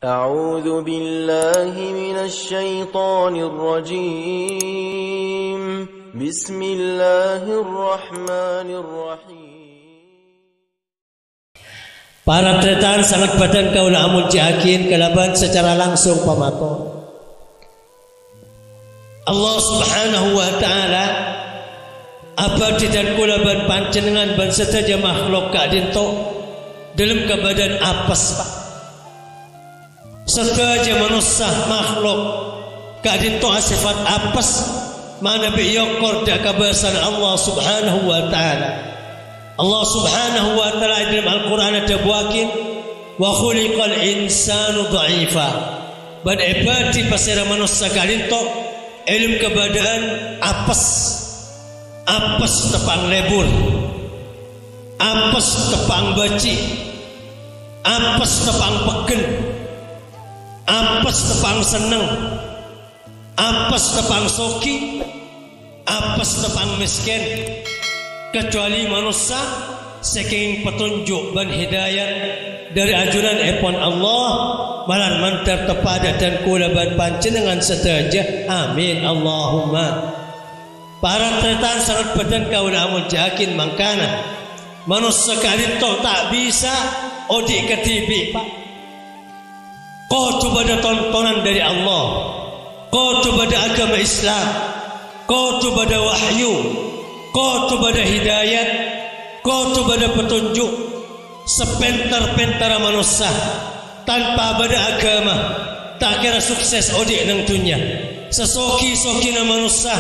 أعوذ بالله من الشيطان الرجيم بسم الله الرحمن الرحيم. Para tretan sangat badan kaula amun jakin kalaban secara langsung pamato. Allah Subhanahu wa taala abadi dan kulaban panjenengan ban sedaya makhluk kadinto dalam kebadan apes Pak. Sedaya manusia makhluk kadinto sifat apes mana biyokor da kabasan Allah Subhanahu wa taala. Allah Subhanahu wa taala dalam Al-Qur'an ada buakin wa khuliqal insanu dha'ifa. Ban ibadi pasira manusia kadinto ilmu kebadan apes tepang lebur, apes tepang baci, apes tepang peken, apes tepang seneng, apes tepang soki, apes tepang miskin. Kecuali manusia saking petunjuk dan hidayat dari ajuran epon Allah malan mantar tepada dan kula ban panjenengan sedaja amin Allahumma. Para tretan sangat badan kaula amun jakin mangkana manusia kadito tak bisa odi ke TV Pak. Kau coba ada tontonan dari Allah, kau coba ada agama Islam, kau coba ada wahyu, kau coba ada hidayat, kau coba ada petunjuk. Sepentar-pentar manusia tanpa ada agama tak kira sukses odi nang dunia. Sesoki-soki na manusia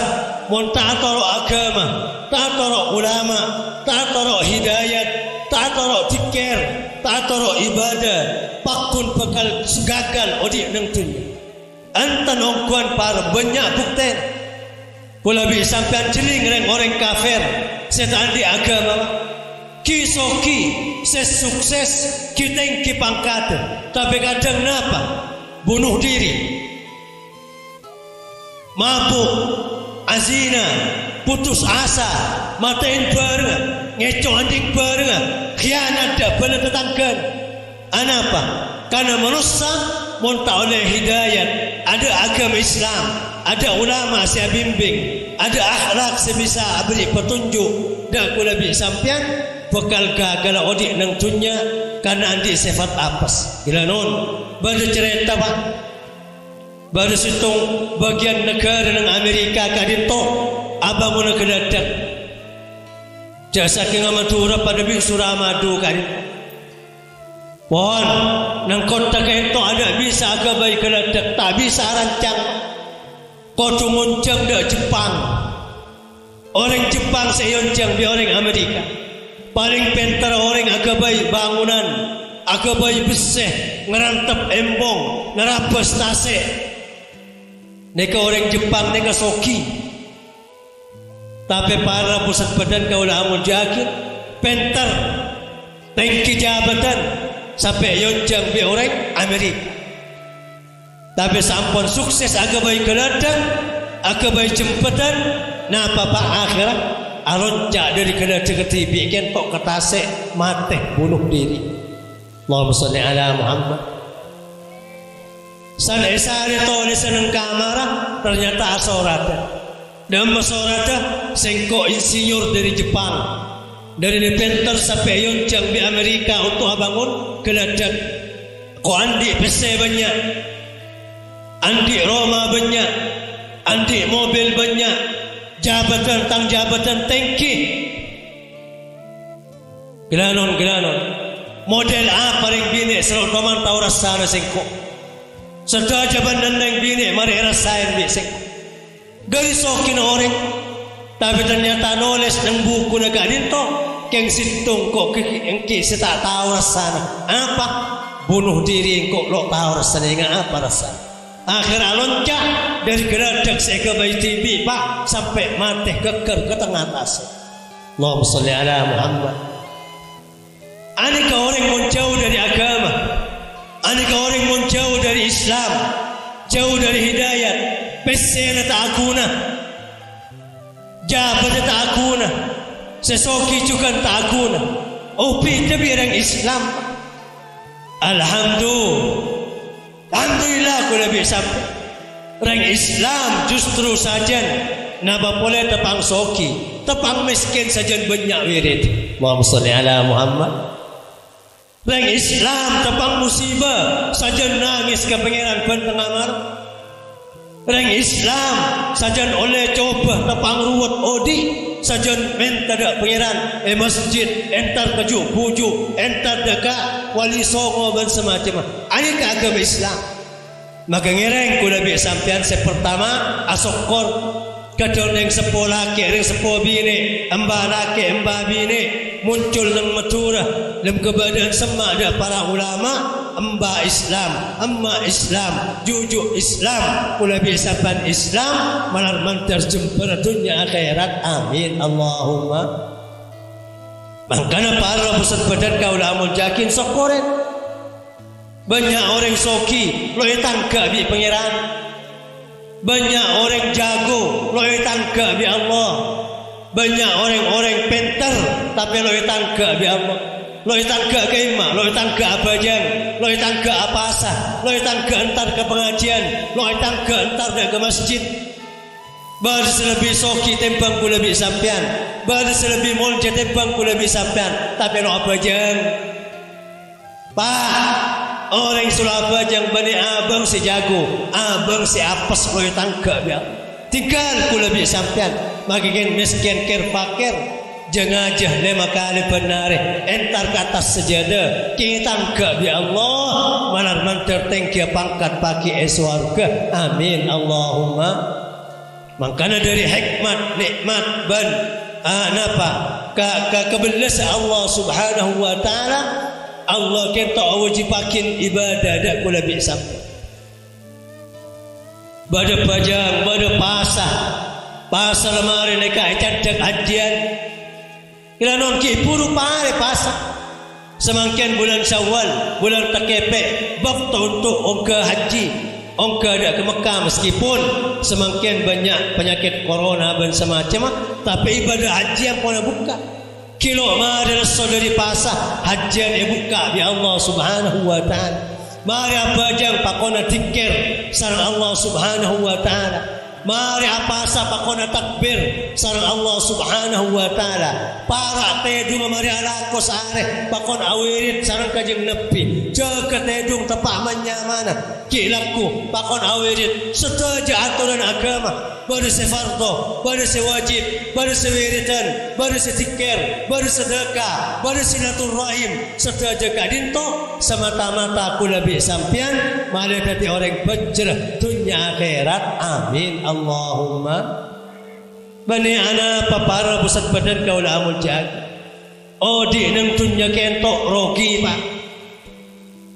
mon tak taro agama, tak taro ulama, tak taro hidayat, tak taro tikir, tak taro ibadah, pakun bakal gagal odi nang dunia. Antan ongkuan para banyak bukti. Kula bi sampean jeling reng orang kafir setan di agama. Kisoki sesukses kita yang kipangkat tapi kadang napa bunuh diri, mabuk, azina, putus asa, matain bareng, ngeco anjing bareng, khianat dah bala tetanggan. Anapa? Karena manusia monta oleh hidayat, ada agama Islam, ada ulama saya bimbing, ada akhlak saya bisa beri petunjuk. Dan kula bi sampean bekal gagal odik nang dunia karena andi sifat apes. Gila non baru cerita Pak, baru situng bagian negara nang Amerika kadito abang muna kedadak jasa kena Madura pada bi Suramadu kadito pon nang kota kadito ada bisa agak baik kedadak tak bisa rancang kau muncang dak Jepang. Orang Jepang seyoncang di orang Amerika. Paling pintar orang agabai bangunan, agabai beseh, ngerantap embong, ngerapes tase. Neka orang Jepang neka soki. Tapi para pusat badan kaula amun jakin pintar, tengki jabatan sampai yoncang di orang Amerika. Tapi sampun sukses agabai keladang, agabai jembatan. Nah Pak akhirat alonca dari kena ceketi bikin tok ketase mati bunuh diri. Allahumma sholli ala Muhammad. Sana esare tulis nang kamera ternyata asorata. Dan masorata sengko insinyur dari Jepang. Dari pintar sampai yoncang di Amerika untuk abangun keladang. Ko andi PC banyak, andi Roma banyak, andi mobil banyak. Jabatan tang jabatan tengki gelanon model A paling bini serau teman tahu rasana sengko serta jabatan nang bini mari rasain bisik dari sokin orang tapi ternyata nulis nang buku naga dinto keng situng kok engki tak tahu rasana apa bunuh diri kok lo tahu rasana ingat apa rasana. Akhir loncat dari geradak saya ke bayi TV Pak sampai mati keker ke tengah atas. Allahumma sholli ala Muhammad. Aneka orang menjauh dari agama, aneka orang menjauh dari Islam, jauh dari hidayat. Pesena tak akuna, jabat tak akuna, sesoki juga tak akuna. Upi tapi orang Islam. Alhamdulillah bi sampai orang Islam justru saja napa boleh tepang soki, tepang miskin saja banyak wirid. Allahumma sholli ala Muhammad. Orang Islam tepang musibah saja nangis ke pangeran benteng amar. Orang Islam saja oleh coba tepang ruwet odi saja minta dak pangeran masjid entar keju puju entar dekat wali songo dan semacam. Ini ke agama Islam. Maka ngereng kula bi sampean sepertama asokor kadon yang sepo laki yang sepo bini amba laki amba bini muncul nang matura dalam kebadan sama ada para ulama amba Islam amma Islam jujuk Islam kula bi sampean Islam malar mantar jempera dunia akhirat amin Allahumma. Makanya para pusat badan kau lamun jakin sokoren. Banyak orang soki loe tangga bi pangeran. Banyak orang jago loe tangga bi Allah. Banyak orang-orang pintar tapi loe tangga bi Allah. Loe tangga ke imam, loe tangga abajang, loe tangga apasa, loe tangga entar ke pengajian, loe tangga entar ke masjid. Baris lebih soki tembang ku lebih sampean. Baris lebih molje tembang ku lebih sampean. Tapi lo abajang. Pak, orang Sulawesi yang bani abang si jago, abang si apes loy tangga biar. Tinggal ku lebih sampean, makin miskin ker fakir, jangan aja 5 kali benar. Entar ke atas sejadah, kita tangga biar Allah, manar manter tengkia pangkat pagi eswarga, amin Allahumma. Makanya dari hikmat nikmat ban, napa kebelas Allah Subhanahu Wa Taala. Allah kita wajibakin ibadah dak kula bi sampai. Bada pajang, bada pasar lemari neka cacak hajian. Kila non ki puru pare pasar. Semangkin bulan Syawal, bulan takepe, waktu untuk ongka haji, ongka dak ke Mekah meskipun semangkin banyak penyakit corona dan semacam, tapi ibadah haji yang pernah buka. Kilo mari saudari pasah hajian buka di Allah Subhanahu Wa Taala. Mari abajang pakona tikir sareng Allah Subhanahu Wa Taala. Mari apasa pakona takbir sareng Allah Subhanahu Wa Taala. Para tedu mari alako sare pakon awirit sareng Kanjeng Nabi. Jaga tedung tepak manyamana. Kilaku pakon awirit setuju aturan agama. Baru sefardo, baru sewajib, baru sewiritan, baru setikir, baru sedekah, baru silaturahim, serta jaga dinto semata-mata kula bi sampean malah dadi orang bejrah dunia akhirat amin Allahumma. Bani ana papara pusat badan kau amul jag odi nang dunia kentok rogi pak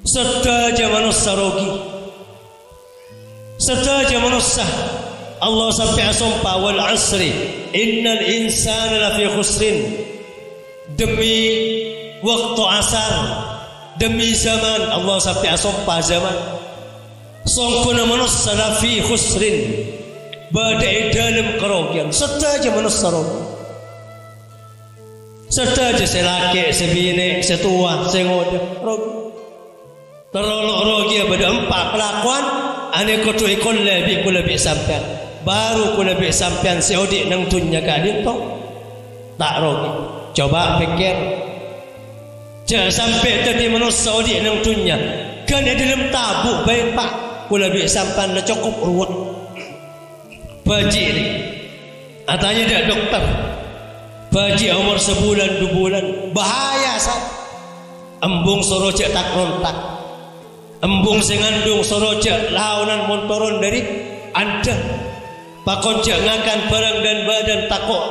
serta aja manusia rogi serta aja manusia. Allah sampai sumpah wal asri innal insana lafi khusrin demi waktu asar demi zaman Allah sampai sumpah zaman sungguhnya manusia lafi khusrin badai dalam kerugian serta aja manusia rogi serta aja selaki sebini setua sengoda rogi terlalu rogi pada 4 kelakuan ane kutu ikon lebih sampai baru ku lebih sampean seodi nang dunya kadin to tak rogi. Coba pikir jangan sampai tadi manusia seodi nang dunya kan dalam tabuk baik pak ku lebih sampean la cukup ruwet baji ni atanya dak dokter baji umur sebulan 2 bulan bahaya sah embung soroja tak rontak embung singandung soroja launan montoron dari anda pakon jangakan barang dan badan takut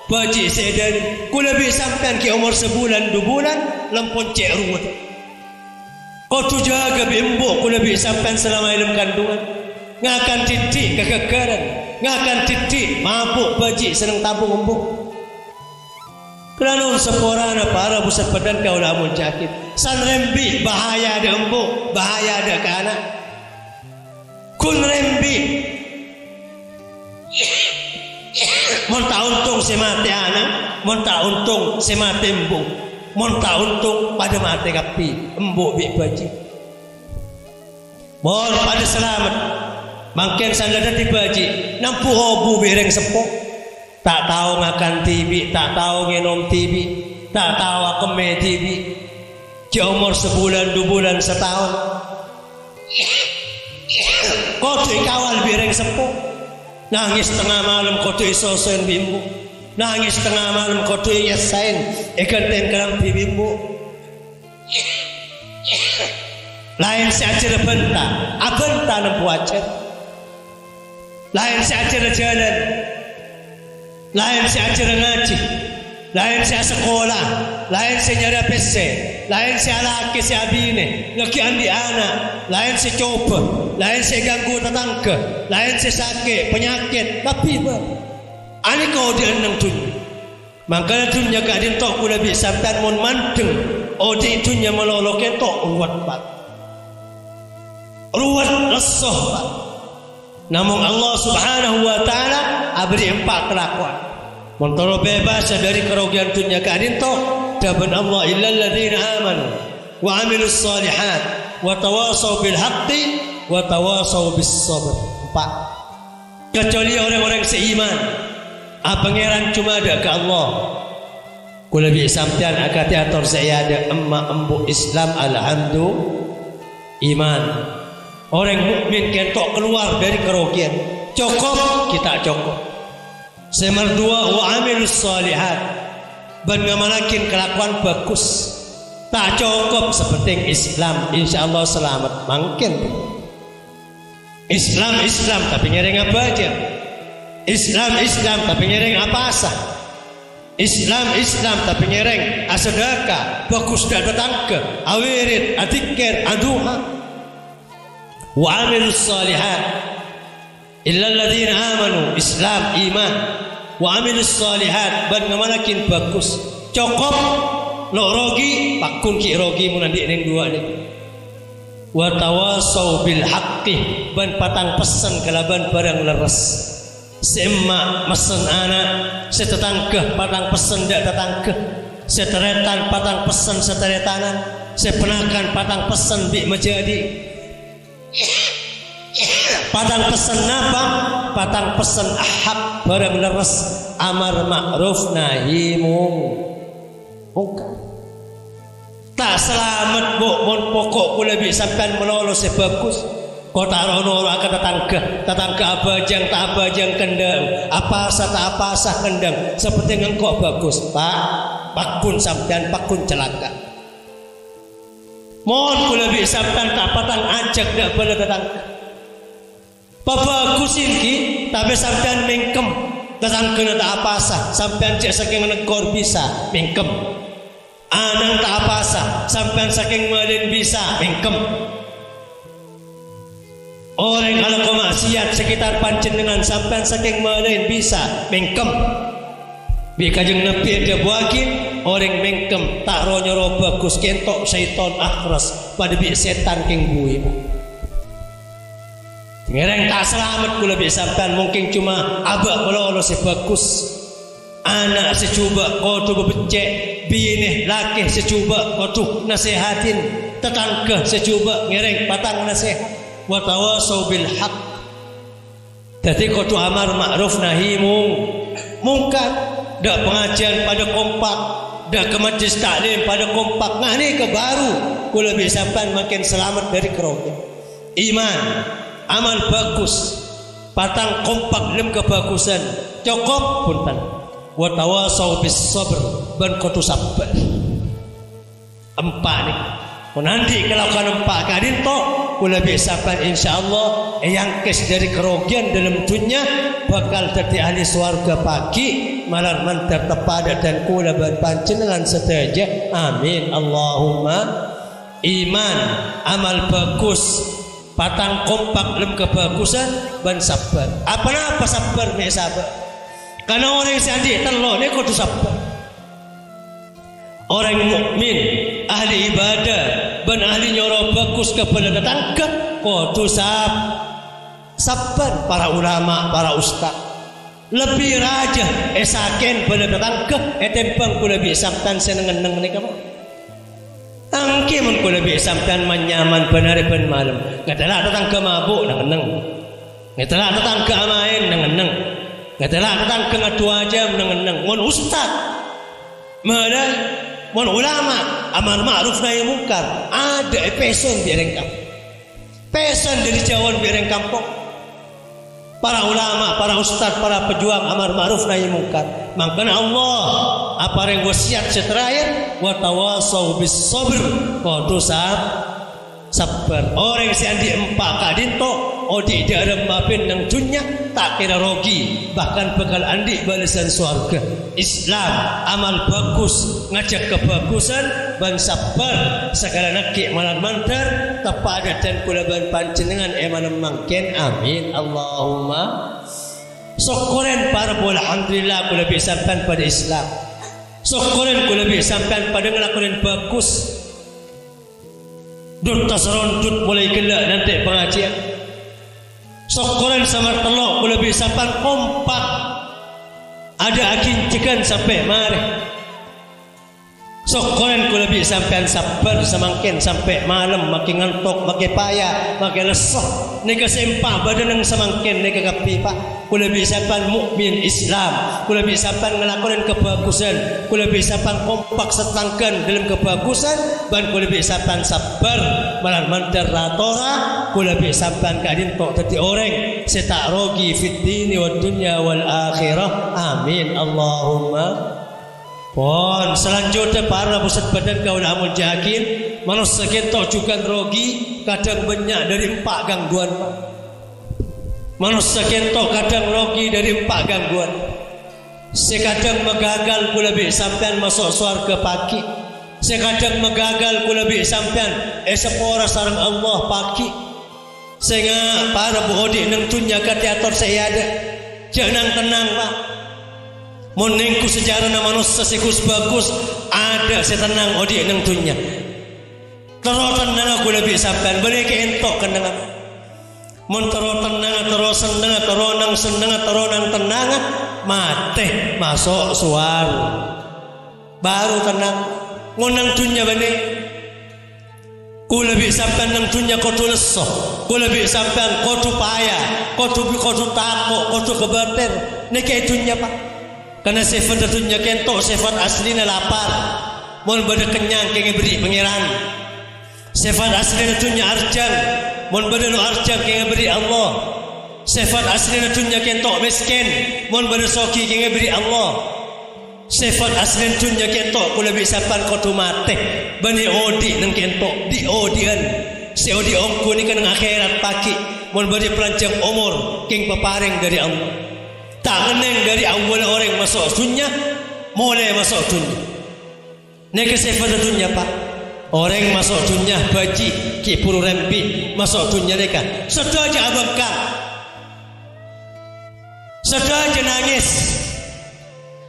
baji sedari ku lebih sampean ki umur sebulan 2 bulan lampun cek ruwet kau tu jaga bimbo ku lebih sampean selama dalam kandungan ngakan titik kegagaran ngakan titik mabuk baji senang tabung embuk kerana seporana para pusat badan kau lamun jakit san rembi bahaya ada embuk bahaya ada ke anak kun rembi monta untung si mati anak monta untung si mati embung monta untung pada mati kapi embuk bik baji Mohon pada selamat. Makin sandada tibaji nampu hobu bereng sepok. Tak tahu makan TV, tak tahu minum TV, tak tahu akeme TV. Dia umur sebulan, 2 bulan, setahun. Kau tu kawal bereng sepok. Nangis tengah malam kau tu isosen bimbu. Nangis tengah malam kau tu yasain ikan tenggelam di bimbu. Lain seajar benta, abenta nampu ajar. Lain seajar jalan, lain seajar ngaji, lain se sekolah, lain se nyara PC, lain se laki se abine, laki andi anak, lain se coba, lain se ganggu tetangga, lain se sakit penyakit. Tapi ani kau di enang dunia. Makanya dunia kadin tok kula bi sampean mun manteng. Oh di dunia melolo ketok ruwet pak. Ruwet lesoh pak. Namun Allah Subhanahu wa taala abri 4 kelakuan. Montoro bebas dari kerugian dunia kadin tok. Daban Allah illal ladzina amanu wa amilus solihat wa tawasaw bil haqqi wa tawasaw bis sabr. 4. Kecuali orang-orang seiman. Pangeran cuma ada ke Allah. Kula bi sampean akati atur saya ada emma embu Islam alhamdulillah iman. Orang mukmin kentok keluar dari kerugian. Cukup kita cukup. Semar 2 wa amilus solihat. Ben ngamalakin kelakuan bagus. Tak cukup seperti Islam insyaallah selamat mungkin. Islam tapi nyereng apa aja. Islam tapi nyereng apa asah. Islam tapi nyereng asedaka bagus dak tetangga awirid adikir aduha wa amilus salihat illal ladzina amanu Islam iman wa amilus salihat ban ngamalakin bagus cukup lo rogi pakun ki rogi mun ndik ning 2 ni wa tawasaw bil haqqi ban patang pesen kalaban barang leres. Semak mesen anak, setetangga patang pesen dak tetangga, seteretan patang pesen seteretanan, sepenakan patang pesen bi menjadi. Patang pesen apa? Patang pesen ahab barang leres, amar ma'ruf nahi mungkar. Tak selamat mon pokok kula bi sampean melolo sebagus. Kau tak rono akan tetangga abajang tak abajang kendang, apa sah kendang, seperti engkau bagus pak, pakun sampean pakun celaka. Mohon kula bi sampean tak patang ajak dak bala tetangga. Bagusin ki, tapi sampean mingkem, tetangga tak apa sah, sampean cek saking negor bisa mingkem. Anang tak apa sah, sampean saking malin bisa mingkem. Orang kalau kemaksiat sekitar panjenengan sampean saking malain bisa mengkem. Bi kajeng Nabi ada buakin orang mengkem tak ronyo bagus kentok syaitan akhras pada bi setan king bui. Ngereng tak selamat kula bi sampean mungkin cuma abak melolo sebagus. Anak secuba kodu becek bini laki secuba kodu nasihatin tetangga secuba ngereng patang nasihat. Wa tawasaw bil haqq. Dadi kudu amar ma'ruf nahi mungkar. Dak pengajian pada kompak, dak ke majlis taklim pada kompak. Nah ni ke baru kula bisa sampean makin selamat dari kerugian. Iman, amal bagus, patang kompak lem kebagusan. Cukup punten. Wa tawasaw bis sabr ban kudu sabar. 4 ni. Nanti kalau kan 4 kadin tok kula bisa pan insyaallah yang kes dari kerugian dalam dunia bakal jadi ahli swarga pagi malar mantar tepada dan kula panjenengan sedaja amin Allahumma iman amal bagus patang kompak lem kebagusan ban sabar apa sabar mek sabar karena orang yang sandi telo ne kudu sabar. Orang mukmin ahli ibadah ban ahli nyoro bagus kepada tetangga kudu sabar para ulama para ustaz lebih raja esaken pada tetangga etempang kula bi sampean senengen menika Angke mun kula bi sampean manyaman benar ben malam. Ngadalah datang ke mabuk nang eneng. Ngadalah datang ke main nang eneng. Ngadalah datang ke ngatua jam nang eneng. Mun ustaz. Malah mun ulama amar ma'ruf nahi munkar ada pesan di reng kampung. Pesan dari jauhan di reng kampung. Para ulama, para ustaz, para pejuang amar ma'ruf nahi munkar. Makanya Allah apa yang wasiat terakhir wa tawasau bis sabr kudu sabar. Orang si andi empak kadinto odi dalam mapin nang dunya tak kira rogi, bahkan bekal andi balasan surga. Islam amal bagus ngajak kebagusan ban sabar segala nakik malan mantar tepada dan kulaban panjenengan eman mangken amin Allahumma. Syukuran para bola alhamdulillah kula bisa sampai pada Islam. Syukuran kula bisa sampai pada ngelakuin bagus. Dut tasron dut mulai gelak nanti pengajian. Syukuran sama telok kula bisa sampai kompak. Ada akintikan sampai mari. Syukuran kula bisa sampai sabar semakin sampai malam makin ngantuk makin payah makin lesah. Nika sempak badan yang semakin nika kapi pak. Kula bisa sampai mukmin Islam. Kula bisa sampai ngelakuin kebagusan. Kula bisa sampai kompak setangkan dalam kebagusan. Dan kula bisa sampai sabar malah mantar ratora. Kula bisa sampai kadin tok tadi orang setak rogi fit dini wad dunya wal akhirah. Amin Allahumma. Pon selanjutnya para pusat badan kaul amul jakin manusia kita juga rogi kadang banyak dari empat gangguan. Manusia kita kadang rogi dari empat gangguan. Sekadang megagal kula bi sampean masuk surga pagi. Sekadang megagal kula bi sampean sepora sareng Allah pagi. Sehingga para buhodi nang dunya katiator saya ada. Jangan tenang pak. Monengku sejarah nama manusia sikus bagus ada setenang odi nang dunya. Terus tenang aku lebih sampean balik entok kenangan. Mun terus tenang terus seneng terus nang seneng terus nang tenang mate masuk suara baru tenang. Ngonang dunya bani. Ku lebih sampean nang dunya kudu leso. Ku lebih sampean kudu payah, kudu takut, kudu kebater. Niki dunya pak. Karena sifat dunia kentok sifat aslinya lapar. Mun bade kenyang kenge beri pangeran. Sifat aslinya dunia arjang. Mun bade lu arjang kenge beri Allah. Sifat aslinya dunia kentok miskin. Mun bade soki kenge beri Allah. Sifat aslinya dunia kentok kula bisa pan kudu mate. Bani odi nang kentok di odian. Si odi ongku ni kan akhirat pagi. Mun bade pelancang umur king peparing dari Allah. Tak keneng dari awal orang masuk dunia mulai masuk dunia. Niki sifat dunia pak. Orang masuk dunia baji ki puru rempi masuk dunia mereka. Sedaja abangkang, sedaja nangis,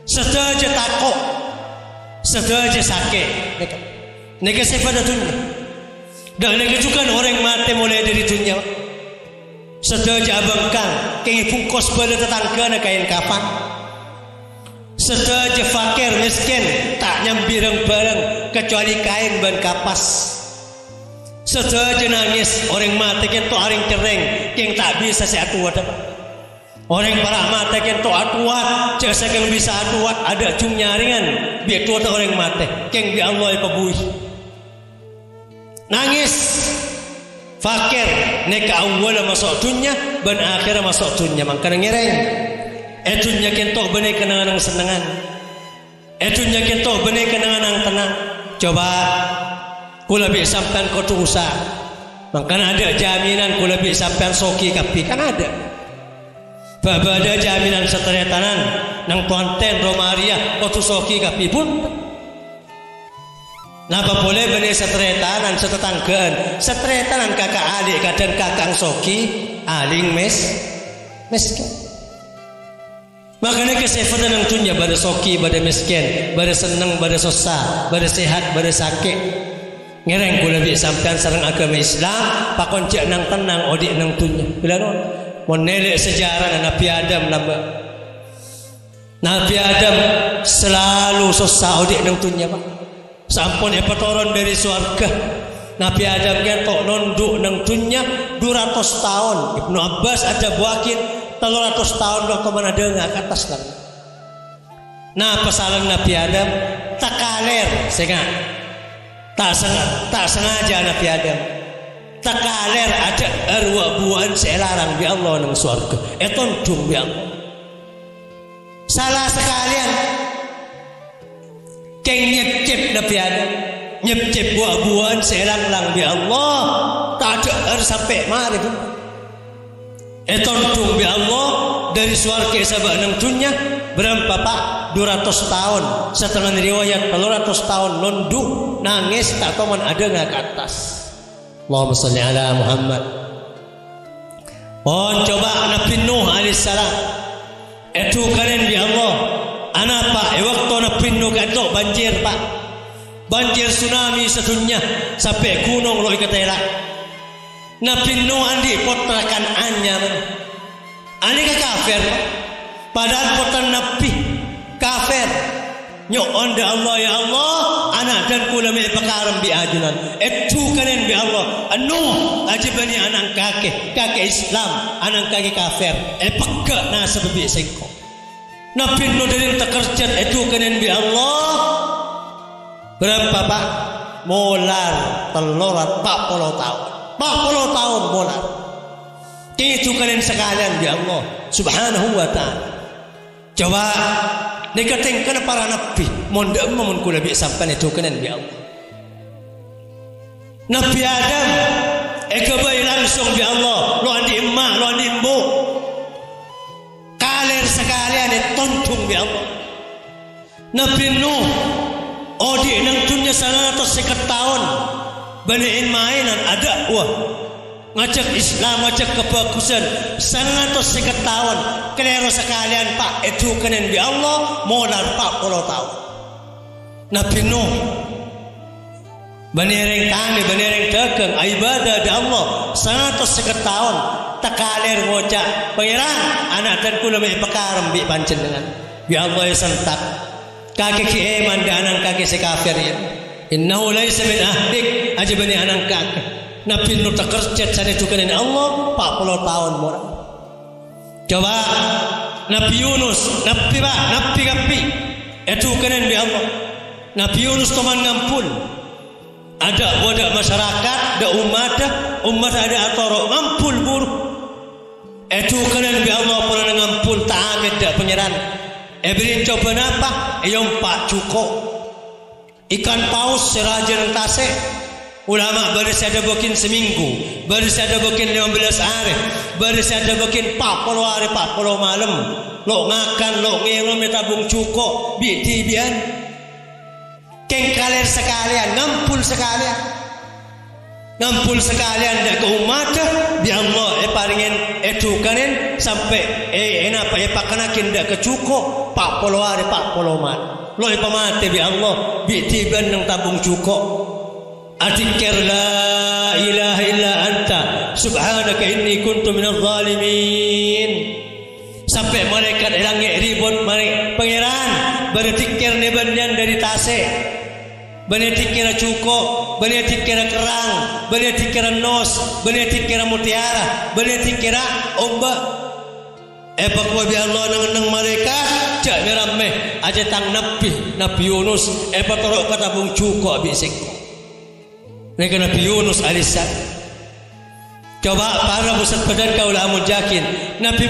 sedaja takut, sedaja sakit. Niki sifat dunia. Dan niki juga orang mati mulai dari dunia. Sedaja abangkang kenging bungkus bala tetangga kain kapan. Sedaja fakir miskin tak nyambireng bareng kecuali kain ban kapas. Sedaja nangis orang mati kento aring cereng keng tak bisa si atuat. Orang parah mati kento atuat jasa keng bisa atuat ada cung nyaringan biar tuat orang mati keng bi Allah pebui. Nangis fakir neka awal masuk dunia ban akhir masuk dunia makanya ngereng dunia kentok benih kenangan yang senengan dunia kentok benih kenangan yang tenang. Coba kula bi sampean kudu usah makanya ada jaminan kula bi sampean soki kapi kan ada babada jaminan seteretanan nang tuanten Romaria kudu soki kapi pun. Napa boleh benih setretanan setetanggaan setretanan kakak adik kadang kakang soki aling miskin. Makanya kesefatan yang dunia pada soki pada miskin pada seneng pada susah pada sehat pada sakit. Ngereng kula bi sampean sareng agama Islam pakon cek nang tenang odik nang dunia. Bila non monelek sejarah Nabi Adam nambah. Nabi Adam selalu susah odik nang dunia pak. sampun turun dari surga. Nabi Adam ketok nunduk nang dunya 200 tahun. Ibnu Abbas ada buakin 300 tahun kok mana dengar ke atas lang. Nah pesalan Nabi Adam takaler sengat. Tak sengaja Nabi Adam takaler ada arwah buan selarang bi Allah nang surga. Tundung bi Allah. Salah sekalian keng nyecip Nabi Adam nyecip buah-buahan selang-lang bi Allah tak ada sampai mari pun. Tundung bi Allah dari surga sabak nang dunya berapa Pak? 200 tahun. Setengah riwayat 300 tahun nunduk nangis tak tahu mana ada nggak ke atas. Allahumma sholli ala Muhammad. Oh coba Nabi Nuh alaihissalam itu kalian bi Allah. Anapa? Waktu Nabi Nuh itu banjir Pak. Banjir tsunami sedunia sampai gunung loh ikatela. Nabi Nuh andi potrakan anyar. Andi ke kafir Pak. Padahal potan Nabi kafir. Nyok onda Allah ya Allah anak dan kula mi pekaram bi ajunan. Itu kalian bi Allah. Nuh ajibani anak kakek Islam, anak kakek kafir. Peka na sebebi sengko. Nabi Nuh dari tekerjat itu kalian bi Allah. Berapa Pak? Molar telorat 40 tahun. 40 tahun molar. Itu kalian sekalian bi Allah Subhanahu wa ta'ala. Coba dikatakan para nabi mondek mun kula bi sampai itu kalian bi Allah. Nabi Adam kebai langsung bi Allah, lo andi emak, lo andi imbu. Kalian sekalian tuntung bi Allah. Nabi Nuh odi nang dunya 150 tahun baniin mainan ada wah ngajak Islam ngajak kebagusan 150 tahun kelero sekalian Pak itu kenen bi Allah molar 40 tahun. Nabi Nuh banireng tani banireng dagang ibadah di Allah 150 tahun takalir ngocak pangeran anak dan kula mi pekaram bi panjenengan bi Allah ya sentak kakek iman dan anak kakek si kafir ya. Innahu laisa min ahlik ajibani anak kakek. Nabi Nuh terkerjat cari tukanin Allah 40 tahun moral. Coba Nabi Yunus, Nabi itu kanan bi Allah. Nabi Yunus teman ngampun. Ada wadah masyarakat, ada umat ada atoro ngampul buruh. Itu kanan bi Allah pernah ngampul ta'amid dak penyeran. Ebrin coba napa? Pak cukup. Ikan paus serajan tase. Ulama baru ada bikin seminggu, baru ada bikin 15 hari, baru ada bikin 40 hari 40 malam. Lo makan, lo ngelo metabung cukup, bian. Kengkaler sekalian, ngampul sekalian. Ngampul sekalian dak ke umat bi Allah paringin edukanin sampai enapa pakanakin dak ke cukup 40 hari 40 malam. Lo pamate bi Allah bi tiban nang tabung cukup. Atikir la ilaha illa anta subhanaka inni kuntu minadh zalimin. Sampai malaikat langit ribut pangeran bertikir nebanyan dari tase. Bertikir cukup, bertikir kerang, bertikir nos, bertikir mutiara, bertikir ombak. Pakwa bi Allah nang malaikat jak merame aja tang Nabi Yunus patorok kata bung cukup bi sing. Mereka Nabi Yunus alaihissalam. Coba para musad badan kau lah mujakin. Nabi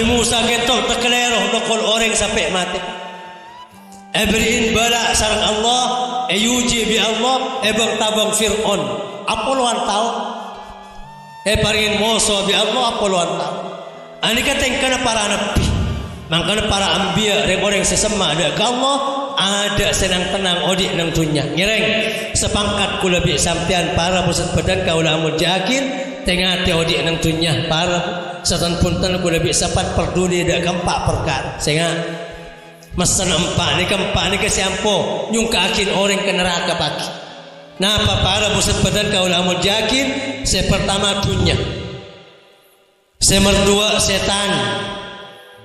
Musa kentok terkelero dokol orang sampai mati. Beriin bala sarang Allah, yuji bi Allah, bang tabang Fir'aun. Apuluan tahun. Paringin moso bi Allah apuluan tahun. Ani katengkana para nabi. Mangkana para anbiya orang sesama ada ke Allah ada senang tenang odik nang dunya ngereng sepangkat kula bi sampean para pusat badan kaula mujakin tengah te odik nang dunya para satan punten kula bi sapat peduli dak keempat perkara senga mesen empat ni ke siampo nyungkakin orang ke neraka pagi. Napa para pusat badan kaula mujakin pertama dunya nomor 2 setan.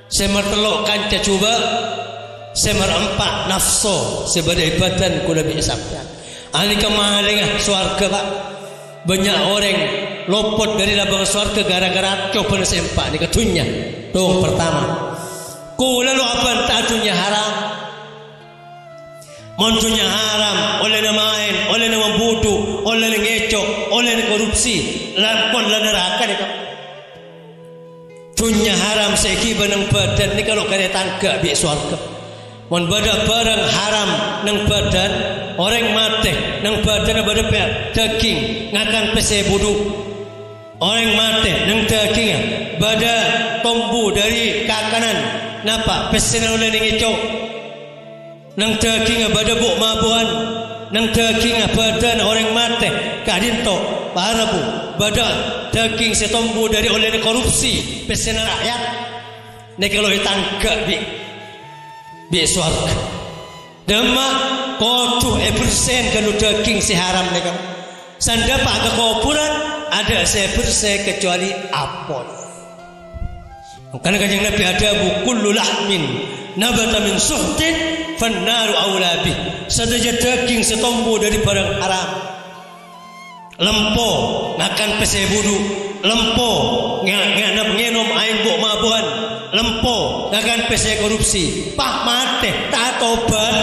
Semertelok kanca coba Semar empat nafsu sebagai badan kula bi sampean. Ani kemahaling swarga Pak. Banyak orang lopot dari labang swarga gara-gara coba sempak ni ketunya. Tuh pertama. Kula lu apa tatunya haram. Montunya haram oleh nama main, oleh nama bodoh, oleh ngecok, oleh korupsi, lampon la neraka ni Pak. Tunya haram seki benang badan ni kalau kare tangga bi swarga. Mon bada barang haram nang badan orang mati nang badan bada daging ngakan pese budu orang mati nang daging bada tombu dari kakanan napa pese oleh ngecok nang daging bada buk mabuan nang daging badan orang mati kadinto parabu bada daging setombu dari oleh korupsi pese rakyat nek kalau ditangga bi swarga dema kotu persen kalau daging si haram ni kamu sanda pak ke kuburan ada persen kecuali apot karena kanjeng Nabi ada kullu lahmin nabata min suhtin fannaru aula bih saja daging setombo dari barang haram lempo makan pese budu lempo ngenom aing buk mabuan lempo ngakan pese korupsi pak mate tak tobat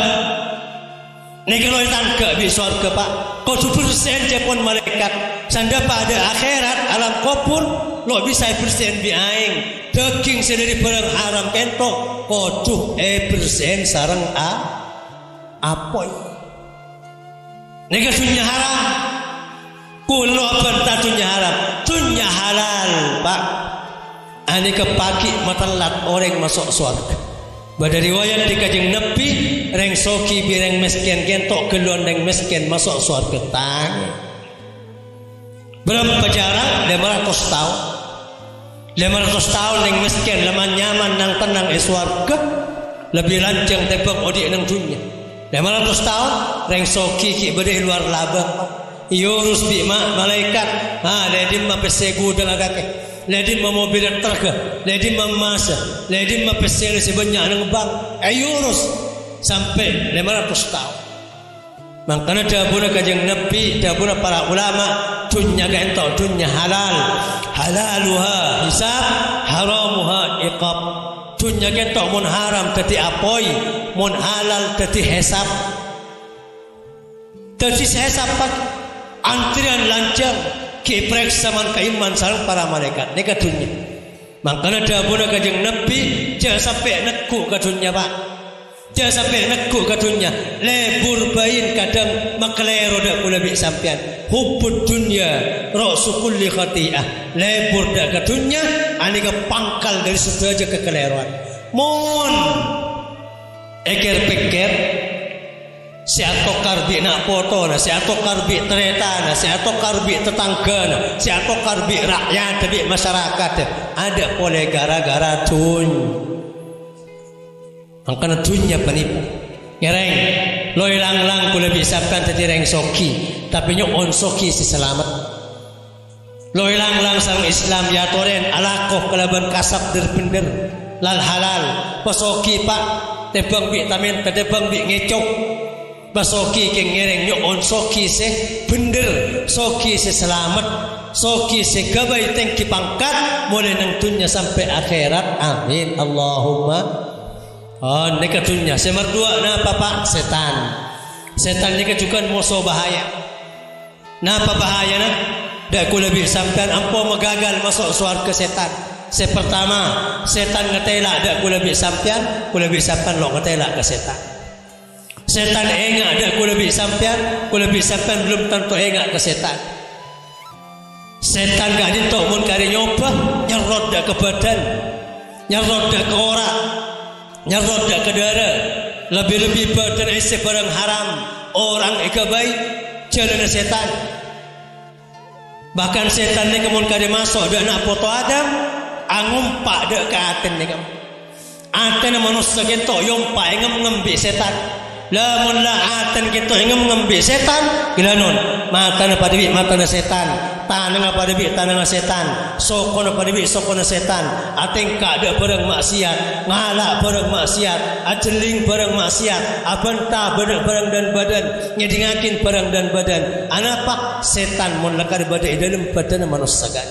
nek kalau tangga di surga Pak kau 1% cepon malaikat sanda pada akhirat alam kubur lo bisa persen bi aing daging sendiri barang haram kentok kau 1% sarang apoy nek sunya haram kulo apa tatunya haram sunya halal Pak. Ani kepaki matelat orang masuk surga. Pada riwayat di kajeng Nabi reng soki bireng miskin kentok gelon reng miskin masuk surga tang. Berapa jarak? 500 tahun. 500 tahun reng miskin lama nyaman nang tenang surga lebih lancang tebak odik nang dunia. 500 tahun reng soki ki bade luar labang. Yurus bi malaikat. Ledim ma pesegu dalagake. Ledim mobil terga, ledim masa, ledim pesel sebanyak nang bang. Ayurus sampai 500 tahun. Makanya dapuna kajeng Nabi, dapuna para ulama, dunya gento, dunya halal, halaluha hisab, haramuha iqab. Dunya gento mun haram tadi apoi, mun halal tadi hisab. Tadi hisab pak antrian lancar. Kiprek saman kaiman sarang para malaikat ni kadunya. Makanya dapuna kajeng Nabi jangan sampai neku kadunya Pak. Jangan sampai neku kadunya. Lebur bayin kadang maklero dak kula bi sampean. Hubbud dunya ra'su kulli khati'ah. Lebur dak kadunya ani ke pangkal dari segala kekeliruan. Mon eker peker si atokar bi nak foto na, si atokar bi tereta na, si atokar bi tetangga na, si atokar bi rakyat bi masyarakat ada oleh gara-gara tun. Angkana tunnya penipu. Ngereng loy lang-lang kula bisa kan tadi reng soki, tapi nyo on soki si selamat. Loy lang-lang sang Islam ya toren alakoh kelaban kasab derpender lal halal pasoki Pak tebang bi tamen tebang bi ngecok. Basoki ke ngereng nyo on soki se bener soki se selamat soki se gabai tengki pangkat mulai nang dunia sampai akhirat amin Allahumma neka dunia semar dua napa Pak setan neka juga musuh bahaya napa bahaya nak dak ku lebih sampean ampo magagal masuk surga setan sepertama setan ngetela dak ku lebih sampean lo ngetela ke setan. Setan enggak ada ku lebih sampean belum tentu enggak ke setan. Setan gak dintok mun kari nyoba nyerot dak ke badan, nyerot dak ke orak, nyerot dak ke darah. Lebih-lebih badan isi barang haram, orang eka baik jalan setan. Bahkan setan ni kemun kari masuk dak nak foto Adam, angumpak dak ke aten ni kamu. Aten manusia gentok yompak ngem-ngembi setan. Lamun la atan kita ingin mengambil setan gilanon mata na padiwi mata na setan tanang apa debi tanang setan, sokon apa debi sokon setan, ateng kada barang maksiat, ngalak barang maksiat, ajeling barang maksiat, abanta barang dan badan, ngedingakin barang dan badan. Anapa setan mun lekar badai dalam badan manusia kan.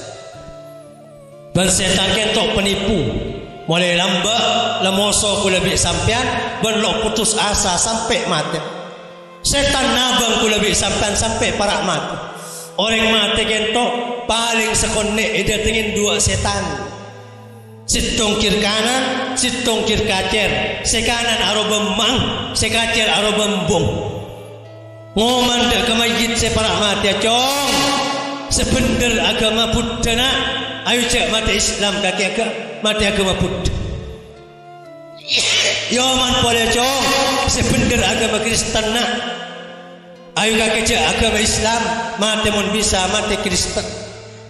Dan setan kentok penipu. Mulai lambat lemoso ku lebih sampean ben lo putus asa sampai mati. Setan nabang ku lebih sampean sampai parak mati. Orang mati kentok paling sekonek dia tingin dua setan. Situng kir kanan, situng kir kacer. Sekanan aro bembang, sekacer aro bembung. Ngoman dak kemayit se parak mati cong. Sebener agama Buddha nak. Ayo cek mati Islam kaki agak mati agama Buddha. Yo man boleh cong sebener agama Kristen nak. Ayo kaki cek agama Islam mati mun bisa mati Kristen.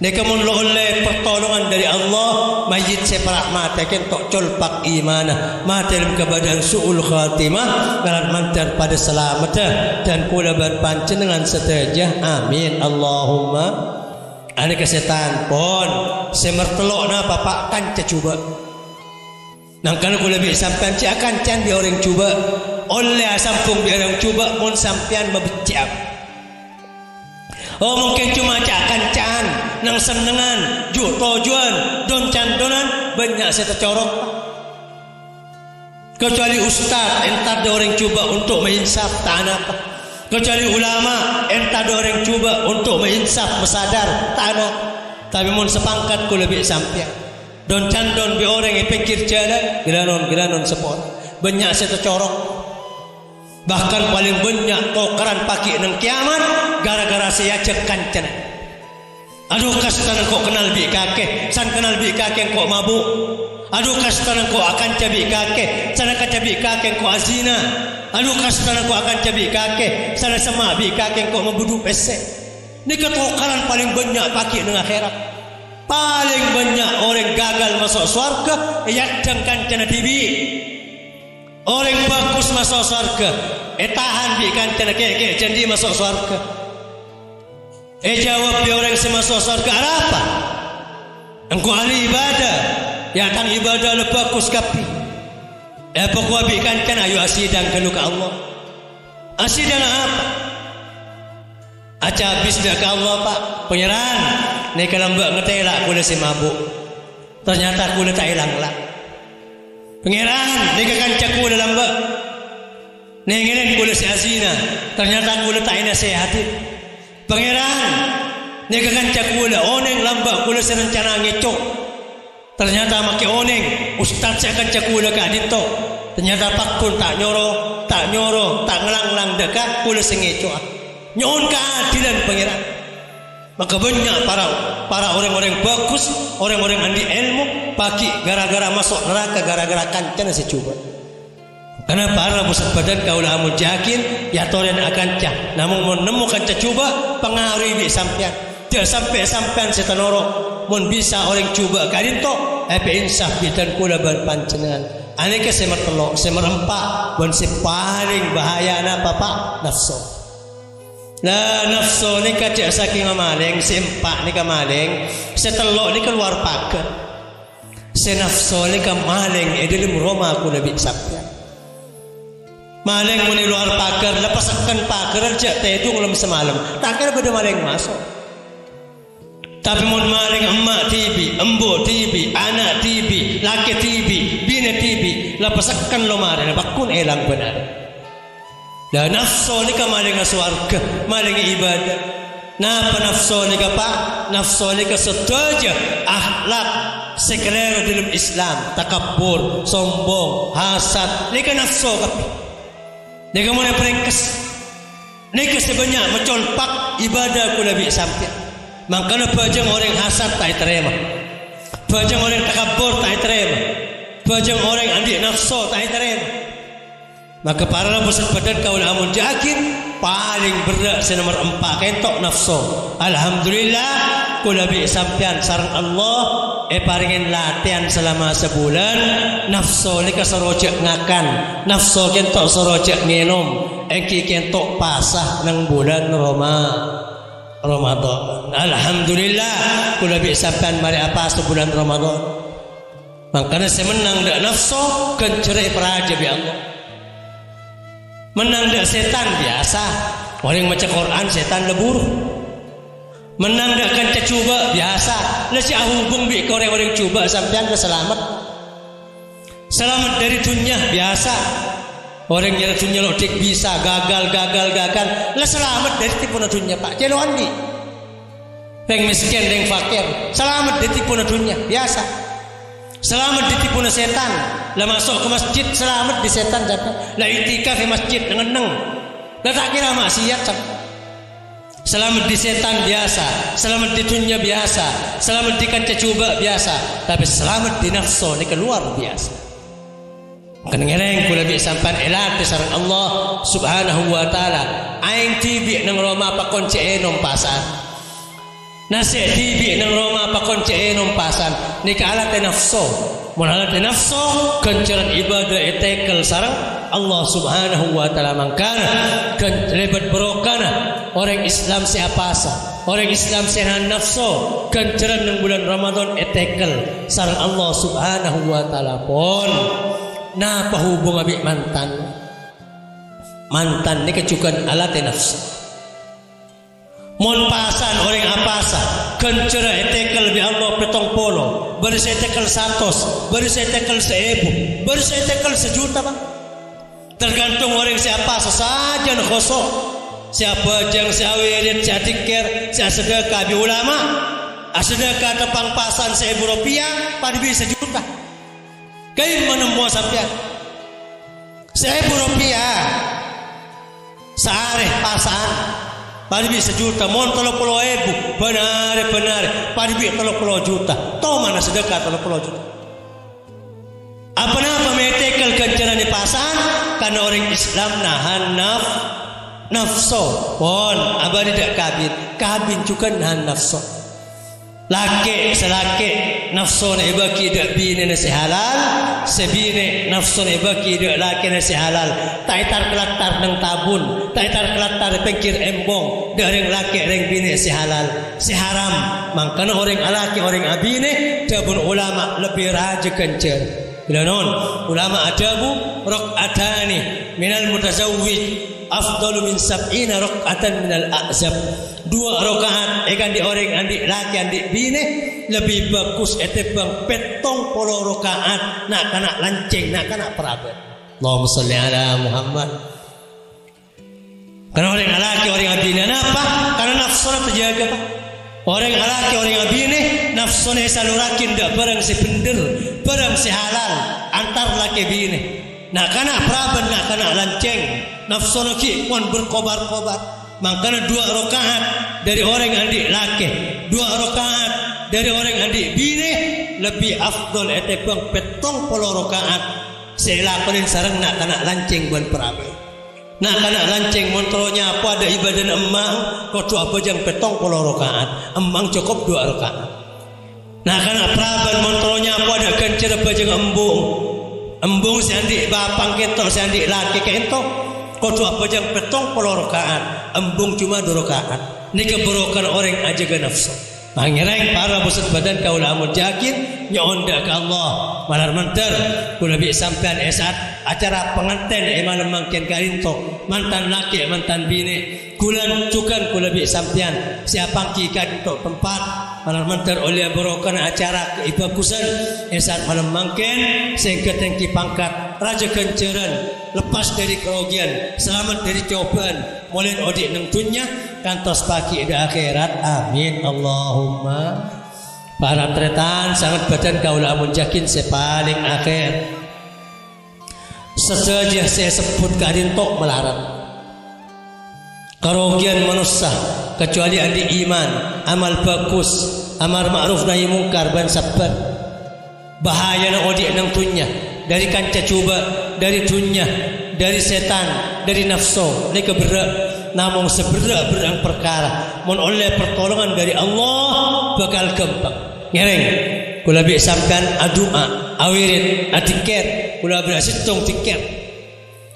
Neka mun lo oleh pertolongan dari Allah mayit separak mati kentok colpak imanah mati dalam keadaan su'ul khatimah ngaran mantar pada selamat dan kula berpancen dengan setajah amin Allahumma. Ada kesetan pun semertelok na bapak kan coba. Nang kalau aku lebih sampean cak akan can bi orang coba. Oleh sampung bi orang coba mun sampean membecap. Oh mungkin cuma cak akan can nang senengan ju tojuan don can donan banyak saya tercorok. Kecuali ustaz entar ada orang coba untuk menginsaf tanah. Kecuali ulama entah ada orang cuba untuk menginsaf bersadar tak ada. Tapi mun sepangkat ku lebih sampian. Don candon bi orang yang pikir jalan gelanon sepon. Banyak saya tercorok. Bahkan paling banyak kokaran paki nang kiamat gara-gara saya ajak kancan. Aduh kastan kok kenal bi kakek, san kenal bi kakek kok mabuk. Aduh kastan kok akan cabi kakek, sana kacabi kakek kok azina. Aduh kastan kok akan cabi kakek, sana sama bi kakek kok membunuh pesek. Ini ketokaran paling banyak pakai dengan akhirat. Paling banyak orang gagal masuk surga, yadang kancana TV. Orang bagus masuk surga, tahan bi kancana keke janji masuk surga. Jawab dia orang semasuk surga apa? Engkau ahli ibadah. Yang tang ibadah le bagus kapi. Pokok bi kancana ayo asidang kanu ka Allah. Asidang apa? Aca habis dah ke Allah pak. Penyeran. Ni kalau mbak ngetelak kula si mabuk. Ternyata kula tak hilang lah. Pengeran. Ni kancak kula dalam mbak. Ni ngene kula si azina. Ternyata kula tak ina sehati. Pengeran. Ni kancak kula. Oneng lambak kula si rencana ngecok. Ternyata make oneng ustaz saya akan cakula ka dito. Ternyata pakun tak nyoro, tak ngelang-lang dekat kula sengeco. Nyon keadilan pangeran. Maka banyak para orang-orang bagus, orang-orang andi ilmu pagi gara-gara masuk neraka gara-gara kancana secuba. Karena para pusat badan kaulah amun yakin ya toren akan cah. Namun menemukan coba pengaruh bi sampean. Dia sampai-sampean setanoro. Mun bisa orang cuba kadin to insaf bidan kula berpancengan aneka semer telok semer empat bon si paling bahaya na papa nafsu nah nafsu ni kaca saking maling si empat ni kamaling setelok ni keluar pagar si nafsu ni kamaling dalam Roma kula bisapnya maling muni luar pagar lepaskan pagar aja tedung lem semalam takkan pada maling masuk. Tapi mun maling emak TV, embo TV, anak TV, laki TV, bini TV, lepaskan lo maring, bakun elang benar. Dan nafsu ni ka maling swarga, maling ibadah. Napa nafsu ni ka pak? Nafsu ni ka setuju akhlak sekuler dalam Islam, takabur, sombong, hasad. Ni ka nafsu ka. Ni ka muna perengkes. Ni ka sebanyak mencolpak ibadah ku Nabi sampai. Makanya bajang orang hasad tak terima, bajang orang takabur tak terima, bajang orang andik nafsu tak terima. Maka para pusat badan kau amun yakin paling berat senomor 4 kentok nafsu. Alhamdulillah kula bi sampean sareng Allah paringin latihan selama sebulan nafsu ni keserojak ngakan, nafsu kentok serojak minum, engki kentok pasah nang bulan Ramadan. Ramadan. Alhamdulillah kula bi sampean mari apa bulan Ramadan. Makanya saya menang dak nafsu kencerai peraja bi Allah. Menang dak setan biasa. Orang baca Quran setan lebur. Menang dak kan cuba biasa. Lah si hubung bi ke orang-orang cuba sampean ke selamat. Selamat dari dunia biasa. Orang yang dunia lodik bisa gagal. Lah selamat dari tipu dunia Pak. Celoan di. Yang miskin, yang fakir, selamat dari tipu dunia biasa. Selamat di tipu setan. Lah masuk ke masjid selamat di setan jatuh. Lah itikaf di masjid ngeneng. Lah tak kira maksiat. Selamat di setan biasa, selamat di dunia biasa, selamat di kancah coba biasa, tapi selamat di nafsu ini keluar biasa. Kengereng kula bi sampan elat sareng Allah Subhanahu wa taala aing tibi nang Roma pakon ceenom pasan nasi tibi nang Roma pakon ceenom pasan nika alat nafsu mun alat nafsu kenceran ibadah etekel sareng Allah Subhanahu wa taala mangkana kan lebat berokana orang Islam siapa asa orang Islam sehan nafsu kenceran nang bulan Ramadan etekel sareng Allah Subhanahu wa taala pun. Nah pahubung abik mantan ni kecukan alat nafsu mon pasan orang apasa kencera etekel bi Allah petong polo beris etekel 100 beris etekel 1000 beris etekel 1.000.000 bang tergantung orang siapa saja nak kosong siapa jang siawirin siatikir siasedekah bi ulama sedekah tepang pasan 1.000 rupiah pada bisa 1 juta. Kain menemuan sampean 1.000 rupiah sehari pasan pada bisa 1 juta mon 30.000 benar pada bisa 30 juta tahu mana sedekah 30 juta apa-apa metekel kenceran di pasan karena orang Islam nahan nafsu pon abadi dak kabin juga nahan nafsu laki selaki nafsu na ibaki dak bini na si halal sebine nafsu na ibaki dak laki na si halal taitar kelatar nang tabun taitar kelatar pengkir embong dari laki ring bini si halal si haram mangkana orang laki orang abine tabun ulama lebih raja kencer bila non ulama adabu rakaatani minal mutazawwij afdalu min 70 rakaatan minal a'zab 2 rakaat ikan di orang andi laki andi bine lebih bagus etebang 70 rakaat nak kana lancing nak kana perabat Allahumma sholli ala Muhammad karena orang laki orang abine apa karena nafsu terjaga Pak orang laki orang abine nafsu salurakin dak barang si bener barang si halal antar laki bine nak kana perabat nak kana lancing nafsu ki pun berkobar-kobar. Makanya 2 rakaat dari orang adik laki 2 rakaat dari orang adik bini lebih afdol etebang 70 rakaat saya lakonin sareng nak kena lancing buat perabai nak kena lancing montronya apa ada ibadah emang kau tu apa jang 70 rakaat emang cukup 2 rakaat nak kena peraban montronya apa ada kencer apa jang embung si adik bapang kentok si adik laki kentok kau tu apa jang 70 rakaat embung cuma 2 rakaat ni keberokan orang aja ke nafsu pangereng para busut badan kau lamun jakin nyonda ke Allah malar mentar kula bi sampean esat acara pengantin malam mangkin karinto mantan laki mantan bini kulan cukan kula bi sampean siapa kikan untuk tempat malar mentar oleh berokan acara keibagusan esat malam mangkin sehingga tengki pangkat raja kenceran lepas dari kerugian selamat dari cobaan mulai odik nang dunia kantos pagi di akhirat amin Allahumma para tretan sangat badan kaula amun jakin sepaling akhir sesaja saya sebut karintok melarat kerugian manusia kecuali andi iman amal bagus amar ma'ruf nahi mungkar ban sabar bahaya nang odik nang dunia dari kancah coba dari dunia dari setan dari nafsu ni keberat namun seberat perkara mun oleh pertolongan dari Allah bakal gampang ngereng kula bi sampean adua awirin atiket kula berasitung tiket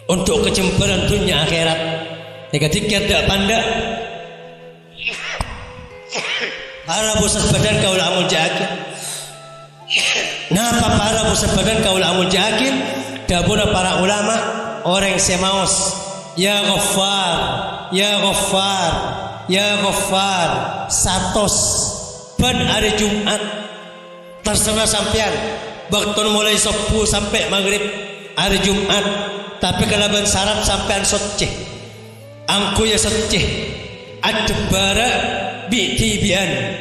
untuk kecemburuan dunia akhirat nek tiket dak pandak para pusat badan kaul amul jakin. Napa para pusat badan kaul amul jakin? Dabuna para ulama orang semaos ya Ghaffar, ya Ghaffar, ya Ghaffar 100 ben hari Jumat terserah sampean waktu mulai subuh sampai maghrib hari Jumat, tapi kalaban syarat sampean soceh angku ya soceh adbara bi'tibian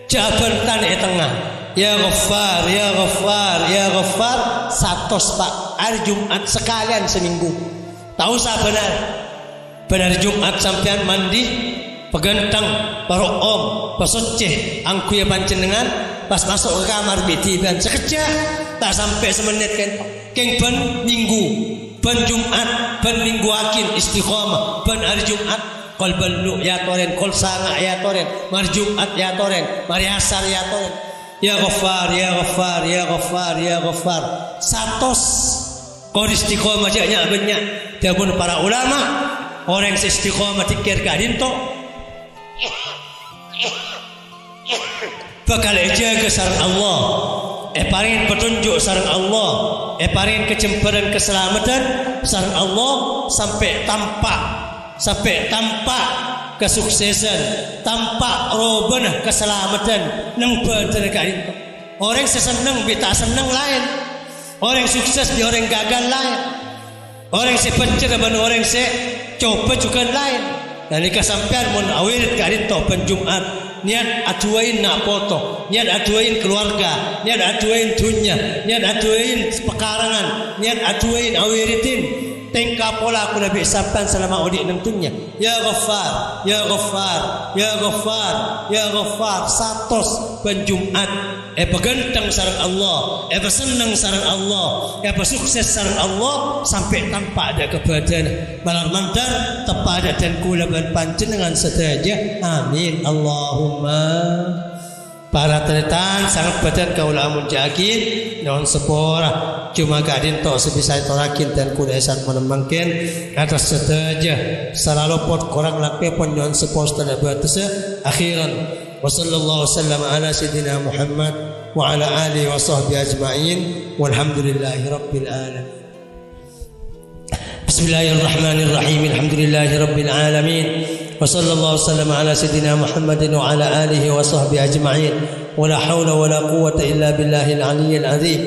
jaban tanah tengah ya Ghaffar, ya Ghaffar, ya Ghaffar 100 Pak hari Jumat sekalian seminggu. Tahu sah benar Jumat sampean mandi pegantang baru om pasoceh angku ya panjenengan pas masuk ke kamar bi'tibian sekejap tak sampai semenit keng ben minggu ben Jumat ben minggu akin istiqomah ben hari Jumat kol belu ya toren kol sanga ya toren mar Jumat ya toren mari asar ya toren ya Ghaffar, ya Ghaffar, ya Ghaffar, ya Ghaffar 100 kor istiqomah janya banyak dabun para ulama orang istiqomah tikir kadinto bakal jaga sareng Allah paring petunjuk sareng Allah paring kecemburuan keselamatan sareng Allah sampai tampak kesuksesan tampak robana keselamatan nang badan kadinto orang seseneng bita seneng lain orang sukses di orang gagal lain orang sepencet dan orang se coba juga lain dan jika sampean mun awirit kadinto ben Jumat niat aduain nak foto, niat aduain keluarga, niat aduain dunia, niat aduain pekarangan, niat aduain awiritin tingkah pola aku nabi sampan selama odik nang dunia ya Ghaffar, ya Ghaffar, ya Ghaffar, ya Ghaffar 100 ben Jumat pegantang sareng Allah senang sareng Allah sukses sareng Allah sampai tanpa ada kebadan malar mantar tepa ada dan kula ban panjenengan sedaja amin Allahumma. Para teretan sangat badan kaula amun jakin non sepora cuma kadin to sebisa torakin dan kuda esan menemangkin atas sedaja selalu pot korang lakpe pon non sepos tada batasa akhiran wa sallallahu wasallam ala sayyidina Muhammad wa ala alihi wa sahbihi ajma'in walhamdulillahi rabbil alamin. Bismillahirrahmanirrahim. Alhamdulillahi rabbil alamin. وصلى الله وسلم على سيدنا محمد وعلى آله وصحبه أجمعين ولا حول ولا قوة إلا بالله العلي العظيم.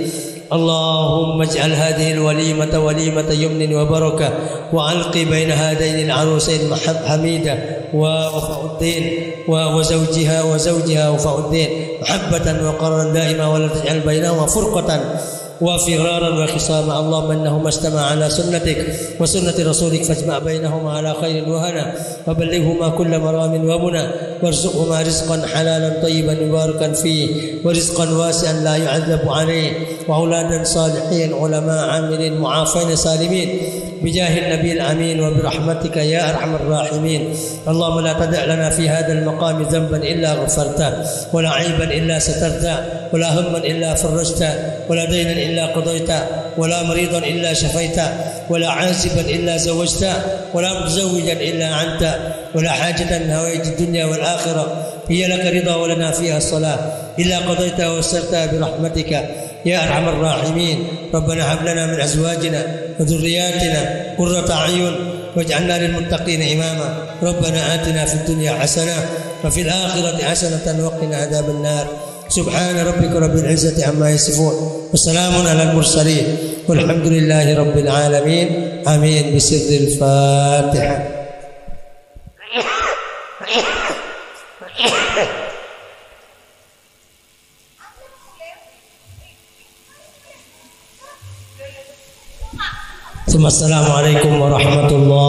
اللهم اجعل هذه الوليمة وليمة يمن وبركة وألق بين هذين العروسين حميدة ووفاء الدين وزوجها وفاء الدين محبة وقرا دائما ولا تجعل بينهما فرقة وفرارا وخصاما. اللهم انهما اجتمعا على سنتك وسنة رسولك فاجمع بينهما على خير وهنا وبلغهما كل مرام ومنى وارزقهما رزقا حلالا طيبا مباركا فيه ورزقا واسعا لا يعذب عليه واولادا صالحين علماء عاملين معافين سالمين بجاه النبي الامين وبرحمتك يا ارحم الراحمين. اللهم لا تدع لنا في هذا المقام ذنبا الا غفرته ولا عيبا الا سترته ولا هما الا فرجته ولا دينا الا قضيته ولا مريضا الا شفيته ولا عازبا الا زوجته ولا متزوجا الا عنت ولا حاجة من هوائج الدنيا والآخرة هي لك رضا ولنا فيها الصلاة إلا قضيتها ويسرتها برحمتك يا أرحم الراحمين. ربنا هب لنا من أزواجنا وذرياتنا قرة أعين واجعلنا للمتقين إماما. ربنا آتنا في الدنيا حسنة وفي الآخرة حسنة وقنا عذاب النار. سبحان ربك رب العزة عما يصفون وسلام على المرسلين والحمد لله رب العالمين. آمين بسر الفاتحة. Assalamualaikum warahmatullahi